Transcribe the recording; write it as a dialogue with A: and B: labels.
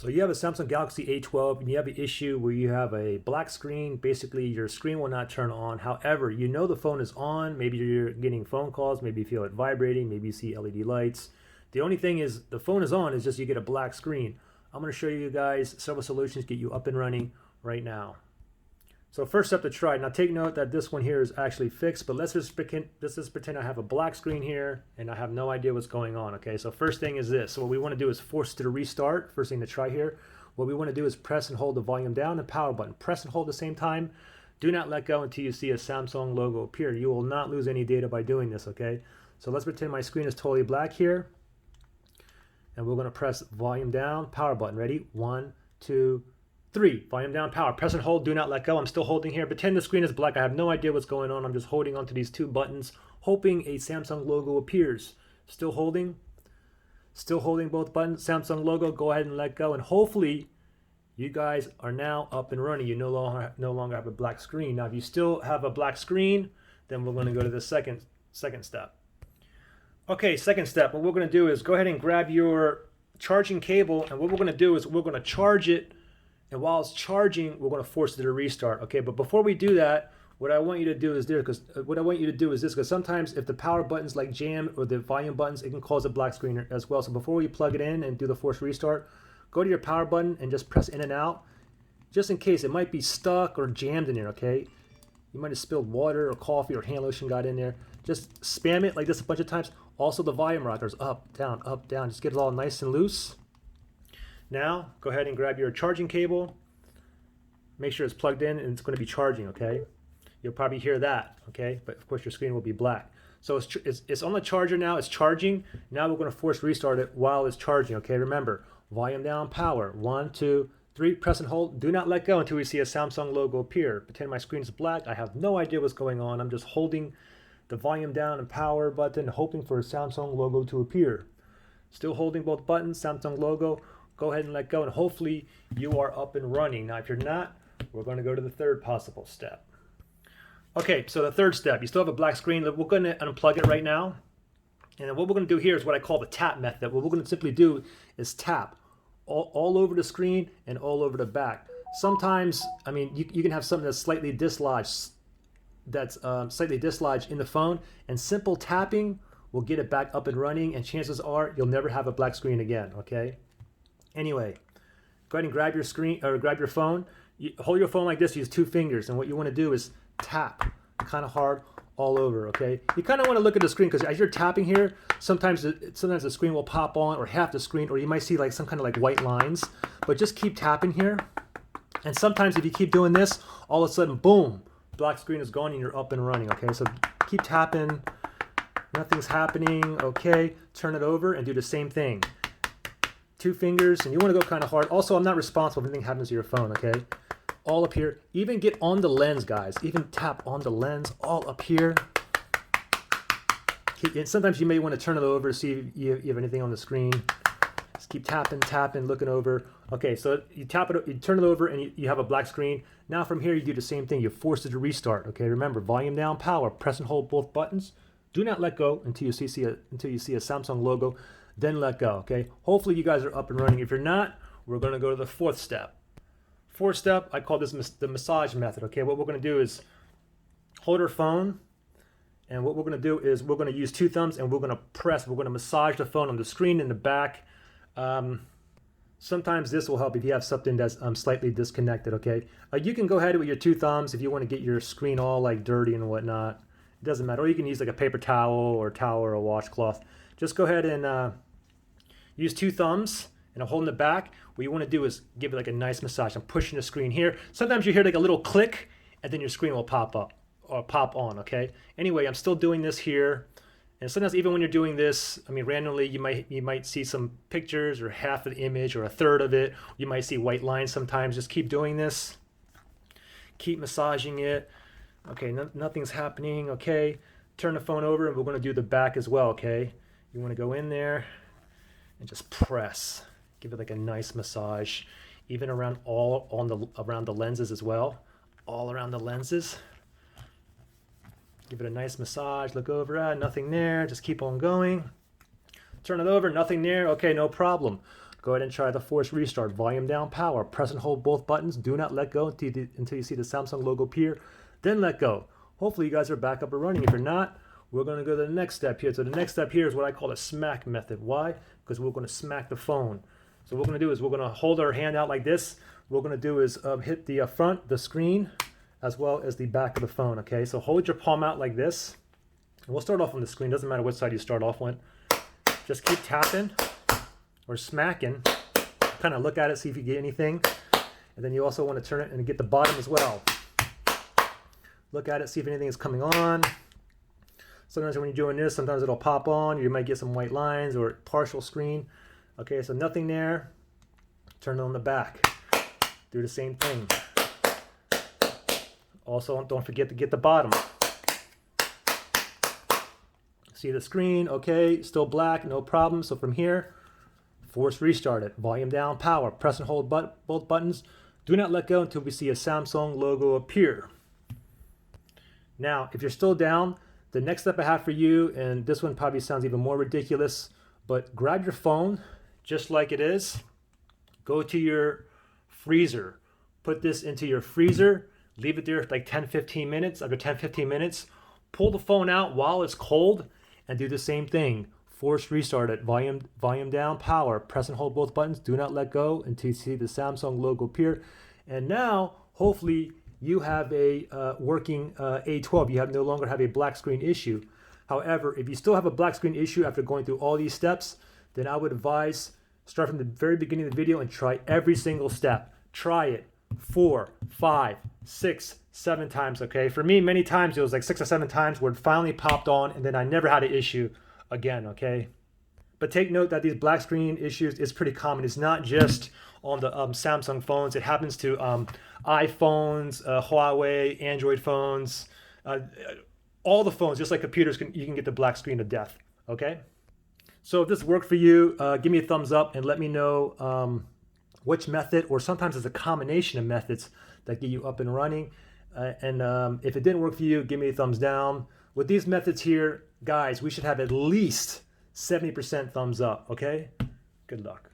A: So you have a Samsung Galaxy A12 and you have an issue where you have a black screen. Basically, your screen will not turn on. However, you know the phone is on. Maybe you're getting phone calls. Maybe you feel it vibrating. Maybe you see LED lights. The only thing is the phone is on. It's just you get a black screen. I'm going to show you guys several solutions to get you up and running right now. So first step to try. Now take note that this one here is actually fixed, but let's just pretend I have a black screen here and I have no idea what's going on. Okay, so first thing is this. So what we want to do is force it to restart. First thing to try here. What we want to do is press and hold the volume down and power button. Press and hold at the same time. Do not let go until you see a Samsung logo appear. You will not lose any data by doing this, okay? So let's pretend my screen is totally black here. And we're going to press volume down, power button. Ready? 1, 2, 3. Volume down, power. Press and hold. Do not let go. I'm still holding here. Pretend the screen is black. I have no idea what's going on. I'm just holding onto these two buttons, hoping a Samsung logo appears. Still holding. Still holding both buttons. Samsung logo. Go ahead and let go. And hopefully, you guys are now up and running. You no longer have a black screen. Now, if you still have a black screen, then we're going to go to the second step. Okay, second step. What we're going to do is go ahead and grab your charging cable, and what we're going to do is we're going to charge it. And while it's charging, we're going to force it to restart. Okay, but before we do that, what I want you to do is because sometimes if the power buttons like jam or the volume buttons, it can cause a black screen as well. So before we plug it in and do the force restart, go to your power button and just press in and out, just in case it might be stuck or jammed in there. Okay, you might have spilled water or coffee or hand lotion got in there. Just spam it like this a bunch of times. Also the volume rockers, up, down, up, down. Just get it all nice and loose. Now, go ahead and grab your charging cable. Make sure it's plugged in and it's going to be charging, okay? You'll probably hear that, okay? But of course your screen will be black. So it's on the charger now, it's charging. Now we're going to force restart it while it's charging, okay? Remember, volume down, power. 1, 2, 3, press and hold. Do not let go until we see a Samsung logo appear. Pretend my screen is black. I have no idea what's going on. I'm just holding the volume down and power button, hoping for a Samsung logo to appear. Still holding both buttons, Samsung logo. Go ahead and let go, and hopefully you are up and running. Now, if you're not, we're going to go to the third possible step. Okay, so the third step, you still have a black screen. We're going to unplug it right now. And then what we're going to do here is what I call the tap method. What we're going to simply do is tap all over the screen and all over the back. Sometimes, I mean, you can have something that's slightly dislodged, in the phone, and simple tapping will get it back up and running, and chances are you'll never have a black screen again, okay? Anyway, go ahead and grab your screen or grab your phone. Hold your phone like this, use 2 fingers, and what you want to do is tap kind of hard all over, okay? You kind of want to look at the screen because as you're tapping here, sometimes the screen will pop on, or half the screen, or you might see like some kind of like white lines, but just keep tapping here. And sometimes if you keep doing this, all of a sudden, boom, black screen is gone and you're up and running, okay? So keep tapping, nothing's happening, okay? Turn it over and do the same thing. 2 fingers, and you want to go kind of hard. Also, I'm not responsible if anything happens to your phone, okay? All up here. Even get on the lens, guys. Even tap on the lens, all up here. And sometimes you may want to turn it over, see if you have anything on the screen. Just keep tapping, looking over. Okay, so you tap it, you turn it over, and you have a black screen. Now from here, you do the same thing. You force it to restart, okay? Remember, volume down, power. Press and hold both buttons. Do not let go until you see a Samsung logo. Then let go, okay? Hopefully you guys are up and running. If you're not, we're going to go to the fourth step. Fourth step, I call this the massage method, okay? What we're going to do is hold our phone, and what we're going to do is we're going to use 2 thumbs, and we're going to massage the phone on the screen in the back. Sometimes this will help if you have something that's slightly disconnected, okay? You can go ahead with your 2 thumbs if you want to get your screen all like dirty and whatnot. It doesn't matter. Or you can use like a paper towel or a washcloth. Just go ahead and use 2 thumbs, and I'm holding it back. What you want to do is give it like a nice massage. I'm pushing the screen here. Sometimes you hear like a little click, and then your screen will pop up or pop on, okay? Anyway, I'm still doing this here. And sometimes even when you're doing this, I mean, randomly you might see some pictures or half of the image or a third of it. You might see white lines sometimes. Just keep doing this. Keep massaging it. Okay, nothing's happening, okay? Turn the phone over, and we're going to do the back as well, okay? You want to go in there and just press. Give it like a nice massage, even around around the lenses as well. All around the lenses. Give it a nice massage. Look over, nothing there. Just keep on going. Turn it over, nothing there. Okay, no problem. Go ahead and try the force restart. Volume down, power. Press and hold both buttons. Do not let go until you see the Samsung logo appear. Then let go. Hopefully you guys are back up and running. If you're not, we're going to go to the next step here. So the next step here is what I call a smack method. Why? Because we're going to smack the phone. So what we're going to do is we're going to hold our hand out like this. What we're going to do is hit the front, the screen, as well as the back of the phone. Okay, so hold your palm out like this. And we'll start off on the screen. Doesn't matter which side you start off with. Just keep tapping or smacking. Kind of look at it, see if you get anything. And then you also want to turn it and get the bottom as well. Look at it, see if anything is coming on. Sometimes when you're doing this, sometimes it'll pop on. You might get some white lines or partial screen. Okay, so nothing there. Turn it on the back. Do the same thing. Also, don't forget to get the bottom. See the screen, okay, still black, no problem. So from here, force restart it. Volume down, power. Press and hold both buttons. Do not let go until we see a Samsung logo appear. Now, if you're still down, the next step I have for you, and this one probably sounds even more ridiculous, but grab your phone just like it is. Go to your freezer. Put this into your freezer. Leave it there for like 10-15 minutes. After 10-15 minutes, pull the phone out while it's cold and do the same thing. Force restart it. Volume down, power. Press and hold both buttons. Do not let go until you see the Samsung logo appear. And now, hopefully, you have a working A12. You no longer have a black screen issue. However, if you still have a black screen issue after going through all these steps, then I would advise start from the very beginning of the video and try every single step. Try it 4, 5, 6, 7 times, okay? For me, many times, it was like 6 or 7 times where it finally popped on, and then I never had an issue again, okay? But take note that these black screen issues is pretty common. It's not just on the Samsung phones. It happens to iPhones, Huawei, Android phones, all the phones, just like computers, you can get the black screen to death, okay? So if this worked for you, give me a thumbs up and let me know which method, or sometimes it's a combination of methods that get you up and running. If it didn't work for you, give me a thumbs down. With these methods here, guys, we should have at least 70% thumbs up, okay? Good luck.